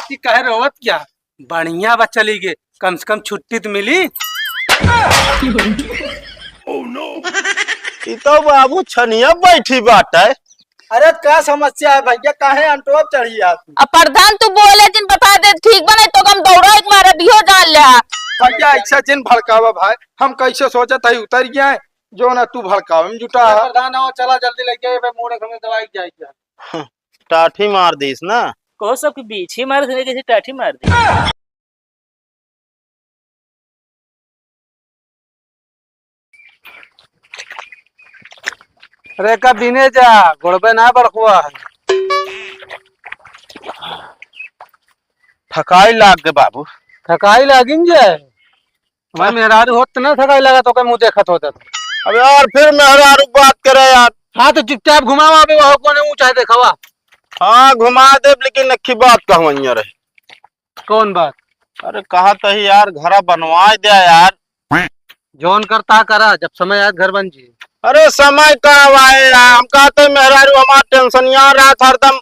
की कहे रोवत क्या बढ़िया बा चली गए कम से कम छुट्टी तो मिली। तो बाबू छनिया बैठी बाटे। अरे क्या समस्या है भैया काहे अंटोप चढ़ी आप? अब प्रधान तू बोले जिन बता दे ठीक बने तो हम दौड़ा एक मारे दियो जान ले भैया ऐसा जिन भड़कावा भाई हम कैसे सोचा था उतर गया है जो ना तू भड़कावे में जुटा है। प्रधान हो चला जल्दी लेके मोड़ में दवाई जाएगी। टाठी मार दीस ना को सबके बीच ही मार देने कैसे टाठी मार दी। अरे का बिने जा गोड़बे ना बड़कुआ है। थकाई लाग गए बाबू। थकाई लागिन जे मैं मेहरारू होत ना थकाई लगा तो मुंह देखत होता। अब यार फिर मेहरारू बात करे यार। हाँ तो चुपचाप घुमावा भी वह कोने ऊंचा देखवा। हाँ घुमा दे लेकिन नक्की बात कहूँ रहे। कौन बात? अरे कहा तो यार घर बनवा दे यार। जौन करता करा जब समय आए घर बन जी। अरे समय का आए हम कहते मेहरारू हमारा टेंशन यहाँ रहा था हरदम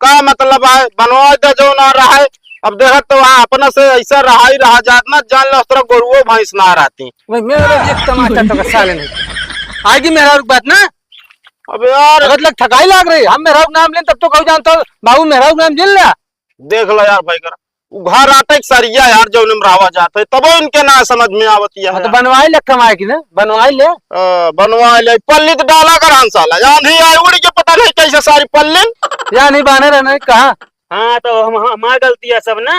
का मतलब है बनवा दे जो ना रहा है। अब देखा तो वहाँ अपना से ऐसा रहा ही रहा जात ना जान लो उस तरह गोरुओं भैंस ना रहती। मेरा एक टमाटर तो साले नहीं आएगी मेहरारू बात ना। अब यार अगर लग थकाई लाग रही हम मेहरारू नाम लें तब तो कहू जानता बाबू मेहरारू नाम जिल लिया। देख लो यार भाई कर घर आटे सरिया यार जो रहा जाते तब इनके ना समझ में आवती है। तो बनवाई ले कमाए की ना बनवाई ले बनवा ले पल्ली तो डाला कर साला यार नहीं आए उड़ के पता नहीं कैसे सारी पल्ली या नहीं बाने रहना कहा। हाँ तो हमारी गलती है सब ना।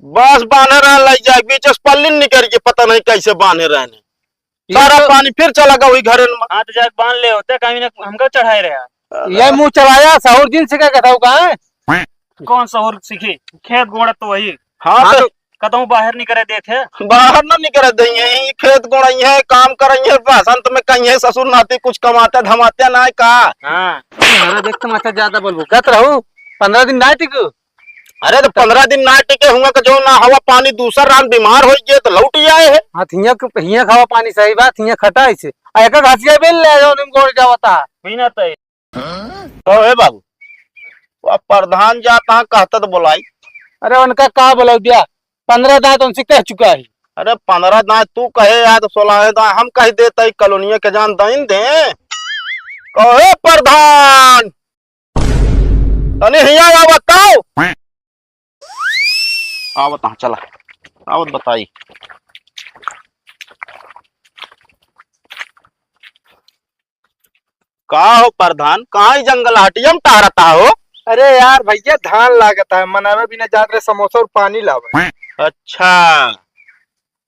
बस बांधे रह लग जाए बीच पल्ली निकल के पता नहीं कैसे बांधे रहने सारा तो, पानी फिर चला गया वही घर में। हाँ तो जाके बांध ले होते कहीं ना हमको चढ़ाए रहा। ये मुंह चलाया सहूर दिन से क्या कहता हूँ कहा कौन सा और सीखी खेत गोड़ तो वही। हाँ तो कतहूँ बाहर नहीं करे देते बाहर ना निकल देंगे खेत गोड़ाई है काम करेंगे बसंत में कहीं है ससुर नाती कुछ कमाते धमाते ना कहा। हाँ देख तो माता ज्यादा बोलबो कहत रहू 15 दिन ना टिकू। अरे तो 15 दिन ना टिके हुआ जो ना हवा पानी दूसरा रात बीमार हो गए तो लौट आए है। हाँ हिया खावा पानी सही बात हिया खटा ऐसे एक घासिया बेल ले जो निम गोड़ जावता बिना तो है बाबू अब प्रधान जाता कहता तो बोलाई। अरे उनका कहा बोला दिया 15 दांत उनसे कह चुका है। अरे 15 दांत तू कहे यार तो 16 दांत हम कह देते कॉलोनिया के जान दिन दे कहे प्रधान तने हिया आ बताओ आवत चला आवत बताई। का हो प्रधान कहाँ जंगल हटिया में टहरता हो? अरे यार भैया धान लागता है मनावे बिना जात रहे समोसा और पानी लावे। अच्छा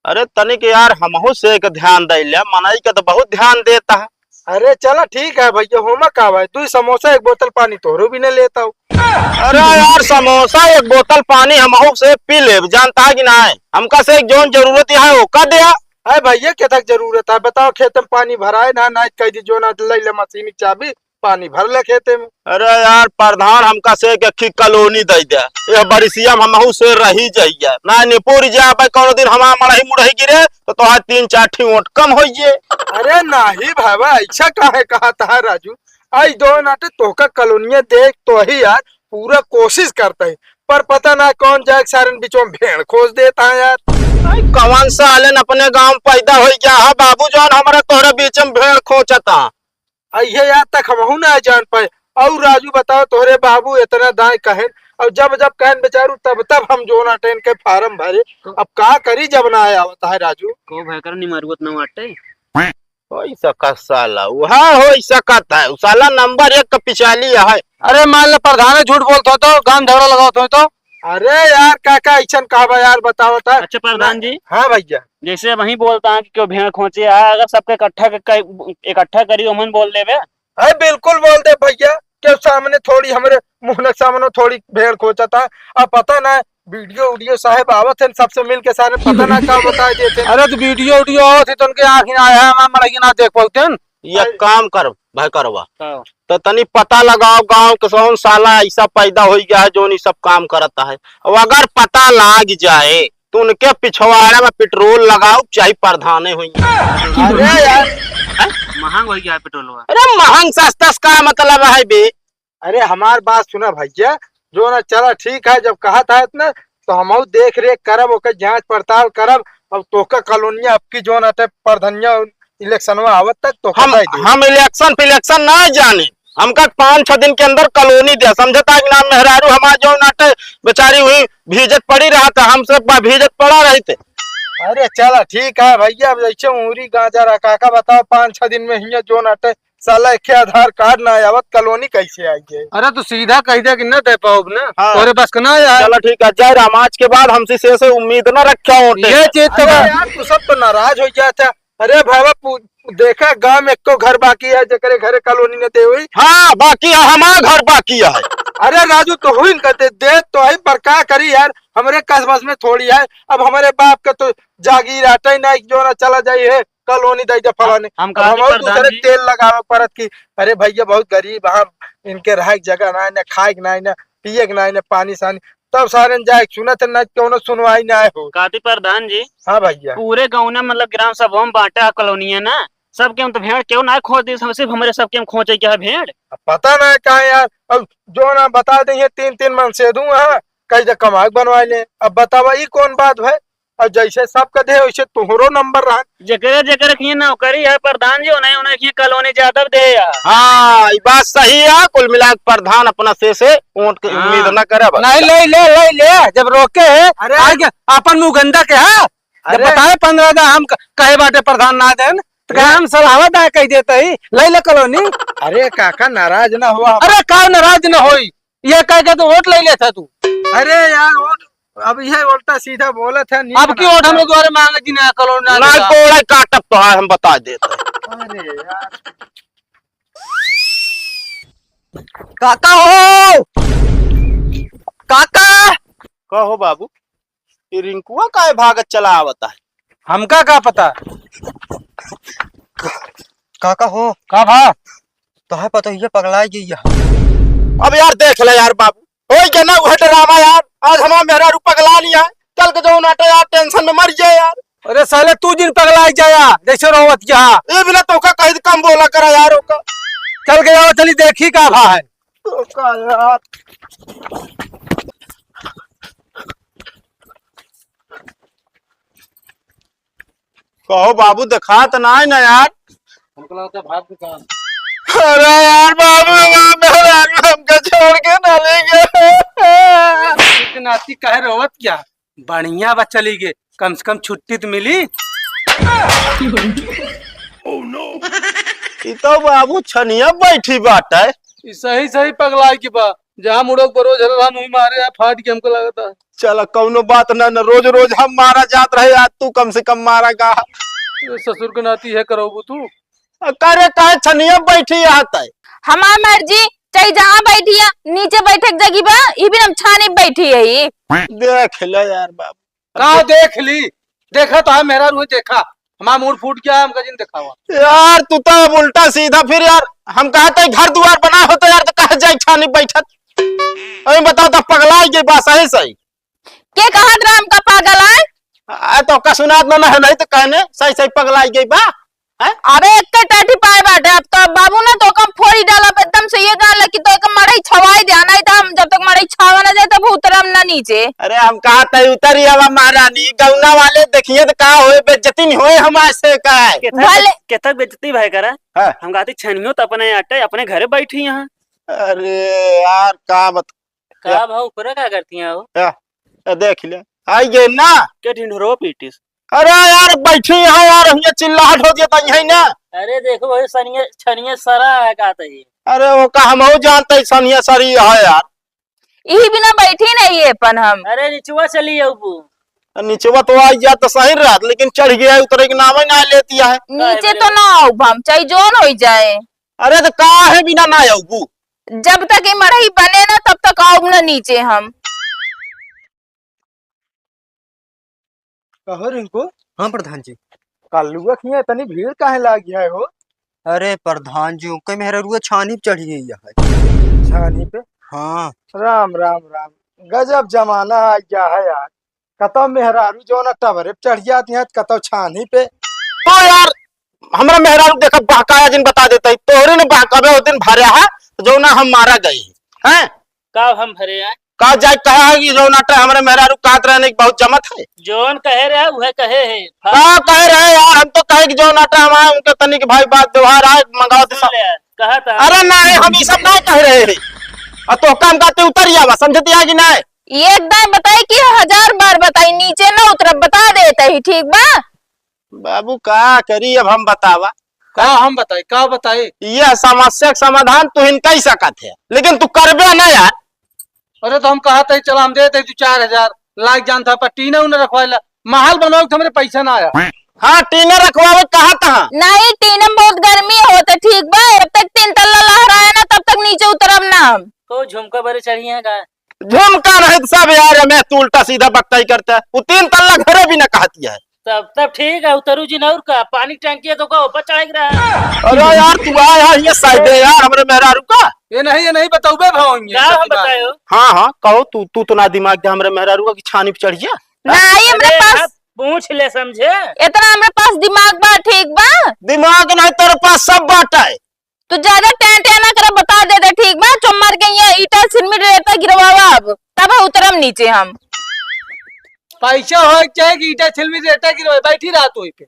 अरे तनिक यार हमहू से एक ध्यान दे लिया मनाई का तो बहुत ध्यान देता है। अरे चला ठीक है भैया होमा का भाई तू समोसा एक बोतल पानी तोरू भी नहीं लेता हूँ। अरे यार समोसा एक बोतल पानी हमहू से पी ले जानता है कि ना है हमका से एक जोन जरूरत है वो का दिया। अरे भैया क्या तक जरूरत है बताओ खेत में पानी भराए ना कह दी जो ना ले ले मशीन चाबी पानी भर ले खेते में। अरे यार प्रधान हमका से एक अच्छी कॉलोनी दे दे ये बरिसिया हमहू से रही जाइए ना निपुर जाए कौन दिन हमारा मड़ही मुड़ही गिरे तो तोहार 3-4 ठी ओट कम हो ये। अरे नहीं भाई ऐसा काहे कहा था राजू आई दो नाटे तोहका कॉलोनिया देख तो ही यार पूरा कोशिश करते है पर पता ना कौन जाए सारे बीचों में भेड़ खोज देता है यार। कौन सा आलन अपने गांव पैदा हो गया है बाबू जान हमारा तोहरे बीच में भेड़ खोचता ये याद तक हम ना जान पाए। और राजू बताओ तोहरे बाबू इतना दाएं कहन और जब कहन बेचारू तब हम जो ना टेन के फार्म भरे अब का करी जब ना आया होता है राजू को भयकर नहीं मारुत ना वाटे हो सका साला वहाँ हो सकत है साला नंबर 1 का पिछाली है। अरे मान लो प्रधान झूठ बोलते हो तो गान झगड़ा लगाते हो तो। अरे यार काका ऐसा कहा यार बताओ था। अच्छा प्रधान जी हाँ भैया जैसे वही बोलता है कि क्यों भेड़ खोचे अगर सबके इकट्ठा करी उमन बोल देवे। अरे बिल्कुल बोल दे भैया के सामने थोड़ी हमारे मुंह सामने थोड़ी भेड़ खोचा था अब पता ना वीडियो साहब आवत है सबसे मिल के सारे पता ना क्या बता देते। अरे तो वीडियो आवत है तो उनके आँख ना आया हम मड़गी ना देख पाते ये काम कर भाई करवा तो तनी पता लगाओ गांव के कौन साला ऐसा पैदा हो गया है जो नहीं सब काम करता है। और अगर पता लग जाए तो उनके पिछवाड़े में पेट्रोल लगाओ चाहे प्रधाने हुई। अरे यार महंग हो गया पेट्रोल। अरे महंग सस्ता का मतलब है बे। अरे हमार बात सुना भैया जो ना चला ठीक है जब कहा था इतना तो हम देख रेख करब, ओकर जांच पड़ताल करब। अब तोका कॉलोनिया आपकी जोन अटे प्रधनिया इलेक्शन आवत तक तो हम इलेक्शन फिलेक्शन ना जाने, हमका 5-6 दिन के अंदर कॉलोनी दे, समझता कि नाम मेहरारू हमारा जो नाटे बेचारी हुई भीजत पड़ी रहा था, हम सब भीजत पड़ा रहे थे। अरे चला ठीक है भैया, अब जैसे उरी गांजा रखा का बताओ 5-6 दिन में हिया जो नाटे साला के आधार कार्ड ना आवत, कॉलोनी कैसे आई है? अरे तू सीधा कह दे कि न दे पाओ ना, हाँ। तोरे बस का ना यार। चलो ठीक है, जय राम। आज के बाद हमसे से उम्मीद न रखा हो। ये चीज तो अरे यार तू सब तो नाराज हो गया था। अरे भाई देखा गांव में एको घर बाकी है जकरे घरे कॉलोनी ने दे हुई। हाँ बाकी है, हमारा घर बाकी है। अरे राजू तो हुई न कहते दे तो है, पर क्या करी यार, हमारे कस्बस में थोड़ी है। अब हमारे बाप का तो जागीर आटा ही नहीं जो ना चला जाये है कॉलोनी दे जा फलाने। हम दूसरे तेल लगावे परत की। अरे भैया बहुत गरीब हम, इनके रह जगह ना, न खाए ना, न पिए ना, न पानी सानी, तब सारे जाए सुनत न क्यों सुनवाई ना हो। काती प्रधान जी, हाँ भैया पूरे गाँव में मतलब ग्राम सभा में बांटा कॉलोनी है ना, सबके हम तो भेड़ क्यों ना खोज दी, हम सिर्फ हमारे सबके हम खोजे क्या है भेड़। अब पता ना कहा यार, अब जो ना बता देंगे 3-3 मन से दूं हाँ कई कमाक बनवा ले। अब बतावा ये कौन बात है? अब जैसे सबका दे वैसे तुहरो नंबर रहा। जकरे जकरे की नौकरी है प्रधान जी, उन्हें उन्हें की कॉलोनी ज्यादा दे यार। हाँ ये बात सही है, कुल मिला प्रधान अपना से वोट की उम्मीद न करे बस। नहीं ले ले ले ले, जब रोके है अरे आगे अपन मुंह गंदा के है। जब अरे बताए 15 का हम कहे बाटे प्रधान ना देन तो हम सलाहत है कह देते ही ले ले कॉलोनी। अरे काका नाराज ना हुआ। अरे का नाराज न होई, ये कह के तो वोट ले लेता तू। अरे यार वोट अब ये उल्टा सीधा बोला था नहीं। अब की वोट हम द्वारा मांगे जी ना कॉलोनी ना कोड़ा काटब तो है, हम बता देते। अरे यार काका हो, काका कहो बाबू, ये रिंकुआ का भागत चला आवता है? हमका का पता। काका हो का भा तो है पता ये पगलाई गई है। अब यार देख ले यार बाबू, हो क्या ना वह ड्रामा यार, आज हमारा मेहरा रू पगला लिया है, कल के जो नाटे यार टेंशन में मर जाए यार। अरे साले तू जिन पगला जाया जैसे रोवत क्या ये बिना तो का कहीं कम बोला करा यार ओका। चल के आओ चली देखी का भा है। तो का यार कहो बाबू, दिखा तो ना है ना यार। हमको लगता है भाग दुकान। अरे यार बाबू हमको छोड़ के ना ले गए। नाती कहे रोवत क्या, बढ़िया बा चली गए, कम से कम छुट्टी तो मिली। तो बाबू छनिया बैठी बात है। सही सही पगलाई की बा, जहाँ मुड़ो बरोज हम वही मारे या फाट के हमको लगता है। चल कौनो बात ना, रोज रोज हम मारा जात रहे, आज तू कम से कम मारा गा। ससुर के नाती है करोबू तू। करे कहे छनिया बैठी आता है। हमार मर्जी, चाहे जहाँ बैठी है, नीचे बैठे के जगह बा, ये भी हम छाने बैठी है ये। देख ले यार बाबू। कहा देख ली, देखा तो है मेरा रूह देखा, हमारा मूड फूट गया, हम कजिन देखा हुआ। यार तू तो अब उल्टा सीधा फिर यार, हम कहते घर द्वार बना होता यार, तो कहे जाए छानी बैठत। अभी बताओ तो पगला गई बात सही सही के कहा राम का पागल है? तो का सुनात ना है, नहीं तो कहने सही सही पगला गई बा। अरे एक टाटी पाए बाटे, अब तो बाबू ने तो कम फोड़ी डाला एकदम से, ये डाला कि तो एक मड़ई छवाई दे, नहीं तो हम जब तक मड़ई छावा ना जाए तब उतरम ना नीचे। अरे हम कहा था उतरी हवा महारानी, गौना वाले देखिए तो कहा हुए बेइज्जती नहीं हुए हमारे से का है। केतक बेइज्जती भाई करा। हाँ। हम कहते छनियो तो अपने आटे अपने घरे बैठी यहाँ। अरे यार का का भाव पूरा क्या करती हैं वो? देख ले आई गए ना के ढिंढोरो पीटिस। अरे यार बैठी यहाँ यार, ये चिल्लाहट हो दिया यही ना। अरे देखो वही सनिये छनिये सरा है कहते ही। अरे वो का हम जानते सनिया सरी है यार, यही बिना बैठी नहीं है अपन हम। अरे निचुआ चली अबू। नीचे तो आई जा तो सही रहा, लेकिन चढ़ गया उतरे के नाम ही ना लेती है। नीचे तो ना आओ हम, चाहे जोन हो जाए। अरे तो कहा है बिना ना आऊ, जब तक ये मड़ई बने ना तब तक आओ ना नीचे हम। कहो रिंकू, हाँ प्रधान जी। कल्लुआ किया इतनी भीड़ काहे लागी है हो? अरे प्रधान जी उनके मेहरा रुआ छानी पे चढ़ी गई है। छानी पे? हाँ राम राम राम, गजब जमाना आ गया है यार। कतो मेहरारू जो ना टवरे पे चढ़ जाती है, कतो छानी पे। तो यार हमरा मेहरारू देखा बहकाया जिन बता देते, तोहरे ने बहकावे उस दिन भरे है जो ना हम मारा गई हैं। कब हम भरे आए? का जाए कहा कि जो नाटे हमारे मेहरारू कात रहने की बहुत जमत है। जोन कहे रहे वह कहे है का कह रहे यार, हम तो कहे कि जो नाटे हमारे उनके तनिक भाई बात व्यवहार आए मंगाओ तो सब। कहा था अरे नहीं हम ये सब नहीं कह रहे हैं। तो काम करते उतर जावा समझती है कि नहीं। एकदम बताई कि 1000 बार बताई, नीचे ना उतर बता देता ही ठीक बा। बाबू का करी अब हम बतावा। का हम बताए का बताए। यह समस्या का समाधान तू इनका ही सकत है, लेकिन तू करबे ना यार। अरे तो हम कहा था चल हम देते 4000 लाख जानता पर टीना उन्हें रखवाइला महल बनाओ तो हमारे पैसा ना आया। हाँ टीने रखवावे कहा था। नहीं टीनम बहुत गर्मी होता ठीक बा, जब तक 3 तल्ला लहराया ना तब तक नीचे उतरब ना हम। तो झुमका बड़े चढ़िए का झुमका नहीं सब यार, मैं तू उल्टा सीधा बकता ही करता है। वो 3 तल्ला घरे भी ना कहती है। तब ठीक है उतरू जी नौर का पानी टंकी है तो का ऊपर चढ़ रहा। अरे यार तू आया ये साइड है यार हमारे मेहरारू का। ये नहीं बताऊबे भाई क्या हम बतायो। हाँ कहो तू तो ना दिमाग दे हमारे मेहरारू की छानी पे चढ़ जा। नहीं हमरे पास पूछ ले समझे इतना हमरे पास दिमाग बा ठीक बा। दिमाग नहीं तेरे पास सब बाटा है। तू ज्यादा टेंटे ना कर बता दे दे ठीक बा। चुम्मर के ये ईटा सिरमिट रेता गिरवावा अब तब उतरम नीचे हम। पैसा हो चाहे कि ईटा छिलमी रेटा गिरवाए बैठी रात होई पे।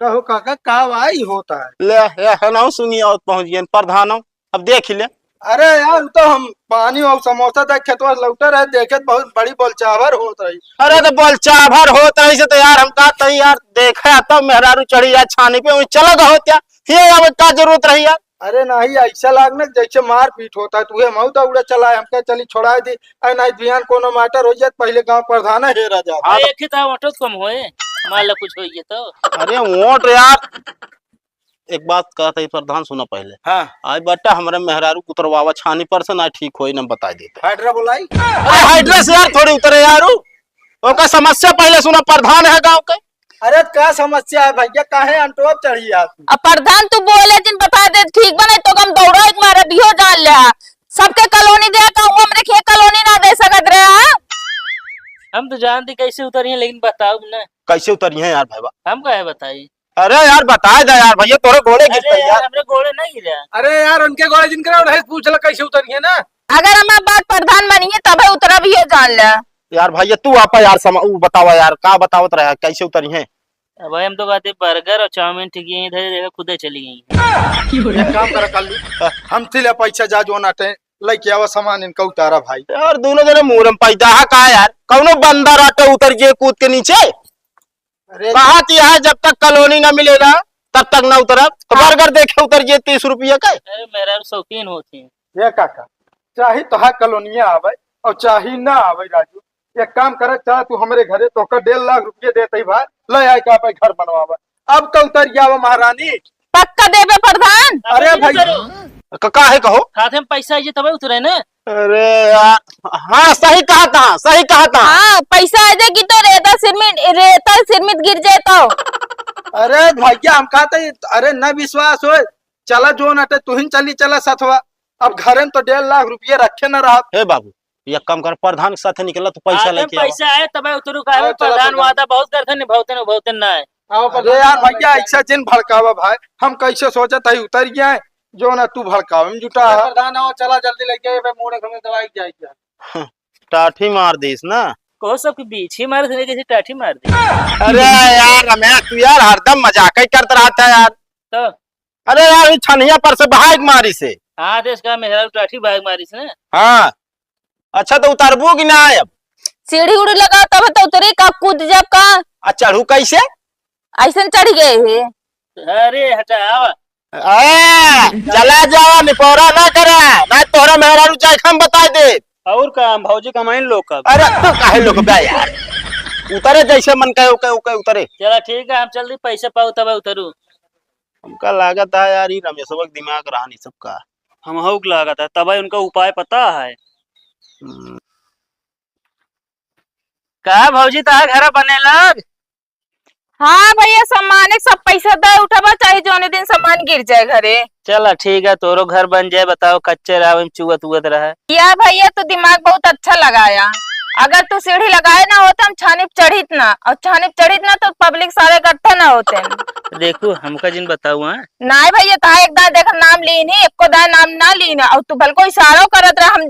कहो काका का भाई होता है। ले है ना सुनिए और पहुंच गए प्रधान अब देख ले। अरे यार तो हम पानी और समोसा तक खेतवा लौटे रहे, देखे बहुत बड़ी बोलचावर होत रही। अरे तो बोल चाभर होता है तो यार हम कहा था यार देखा तब मेहरारू चढ़ी यार छानी पे चला गया होत्या ये अब क्या जरूरत रही यार। अरे नहीं ऐसा लागने जैसे मार पीट होता है, तुहे मऊ तो उड़े चला है हमके चली छोड़ा दी। नहीं ध्यान कोनो मैटर हो जाए पहले गांव प्रधान है हेरा जा। एक ही था ऑटो कम होए मान लो कुछ होइए तो। अरे वोट यार एक बात कहता है प्रधान सुना पहले। हाँ आज बेटा हमारे मेहरारू उतरवावा छानी पर से ना ठीक होई ना बता देते। हाइड्रा बुलाई। अरे हाइड्रेस यार थोड़ी उतरे यारू ओका समस्या पहले सुना प्रधान है गांव के। अरे क्या समस्या है भैया काहे अंटोप चढ़ी यार। अब प्रधान तू बोले जिन बता दे ठीक बने तो हम दौड़ो एक मारे दियो जान ले सबके कॉलोनी दे का हमरे खे कॉलोनी ना दे सकत रहे। हम तो जानते कैसे उतरिए लेकिन बताओ ना कैसे उतरी है यार भाई। हम कहे बताइए। अरे यार बता दे यार भैया तोरे घोड़े गिरते अरे यार। यार हमरे घोड़े नहीं गिरा। अरे यार उनके गोले जिनके रहे पूछ ले कैसे उतरी है ना। अगर हमारा बात प्रधान बनिए तब उतरा भी जान ले। यार भैया तू आपा यार बतावा यार का बतावत रहा कैसे उतरी है। भाई हम तो कहते बर्गर और चाउमीन ठीक है इधर देखा खुदे चली गई। एक काम कर कर हम तिले पैसा जा जो नाटे लेके आवा सामान इनका उतारा भाई। यार दोनों जने मुंह में पैदा है का यार कौनो बंदर आटे उतर गए कूद के नीचे। अरे कहा है जब तक कॉलोनी ना मिलेगा तब तक ना उतरब। तो बर्गर देखे उतर गए 30 रुपया का। अरे मेरा शौकीन होती है। ये काका चाहे तो कॉलोनिया आवे और चाहे ना आवे राजू एक काम करे चाहे तू हमारे घरे तो 1.5 लाख रुपये देते भाई ले आए का पे घर बनवावा। अब तो उतर जावा महारानी पक्का देवे प्रधान। अरे भाई का है कहो। खाते में पैसा आइए तब उतरे ना। अरे यार हाँ सही कहा था सही कहा था। हाँ पैसा आ जाएगी तो रेता सिरमिट गिर जाए तो। अरे भैया हम कहते अरे न विश्वास हो चला जो नटे तू ही चली चला सथवा। अब घर में तो 1.5 लाख रुपये रखे न रहा। हे बाबू ये काम कर प्रधान के साथ निकला तो पैसा लेके आओ। पैसा आए तब उतरू का चलो, प्रधान चलो। वादा बहुत करते न बहुते ना है। अरे यार भैया ऐसा जिन भड़कावा भाई हम कैसे सोचा था उतर गया है जो ना तू भड़कावे में जुटा है। प्रधान आओ चला जल्दी लेके आइए मोड़े में दवाई जाएगी। टाठी मार दीस ना। कहो सबके बीच ही मार देने कैसे टाठी मार दी। अरे यार रमेश तू यार हरदम मजाक ही करता रहता है यार। तो अरे यार छनिया पर से भाग मारी से। हाँ देश का मेहरा टाठी भाग मारी से ना। हाँ अच्छा तो उतरबू कि ना अब। सीढ़ी उड़ी लगा तब तो उतरी का कूद जब का चढ़ू कैसे ऐसा चढ़ गए है। अरे हटा आवा चला जाओ निपोरा ना करा ना तोहरा मेहरारू चाहे हम बता दे। और काम भौजी कमाइन लोग का। अरे तू काहे लोग बे यार उतरे जैसे मन कहे ओके उतरे। चला ठीक है हम जल्दी पैसा पाओ तब उतरू। हमका लागत है यार ये रमेशवा के दिमाग रहा नहीं सबका। हम हूक लागत है तब उनका उपाय पता है। कहा भौजी तार घर बने लग। हाँ भैया सामान सब पैसा दे उठावा चाहे जोने दिन सामान गिर जाए घरे। चला ठीक है तोरो घर बन जाए बताओ कच्चे राव में चुगत उगत रहा। या भैया तो दिमाग बहुत अच्छा लगाया। अगर तू सीढ़ी लगाए ना होते हम छानिप चढ़ित ना, और छानिप चढ़ित ना तो पब्लिक सारे इकट्ठे ना होते। देखो हमका जिन बताऊ हाँ नाय भैया ता एक दाय देख नाम ली नहीं, एको दाय नाम ना ली ना, और तू भलको इशारो करत रहे हम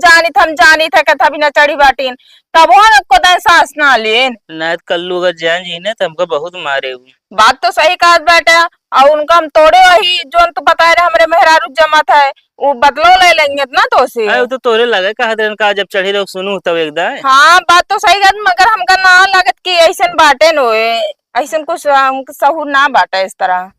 जानी था कथा भी न चढ़ी बाटीन, तब वो एको दाय सास ना लेन। ना कल्लू अगर जान जी ने तो हमका बहुत मारे हुए। बात तो सही कहा बेटा, और उनका हम तोड़े वही जो तू बता रहे हमरे मेहरारू जमा था वो बदलो ले लेंगे ना तो से। वो तो तोरे लगे कहा दिन का जब चढ़ी लोग सुनू तब एकदम। हाँ बात तो सही है, मगर हमका ना लागत कि ऐसन बाटे न होए, ऐसन कुछ सहूर ना बाटे इस तरह।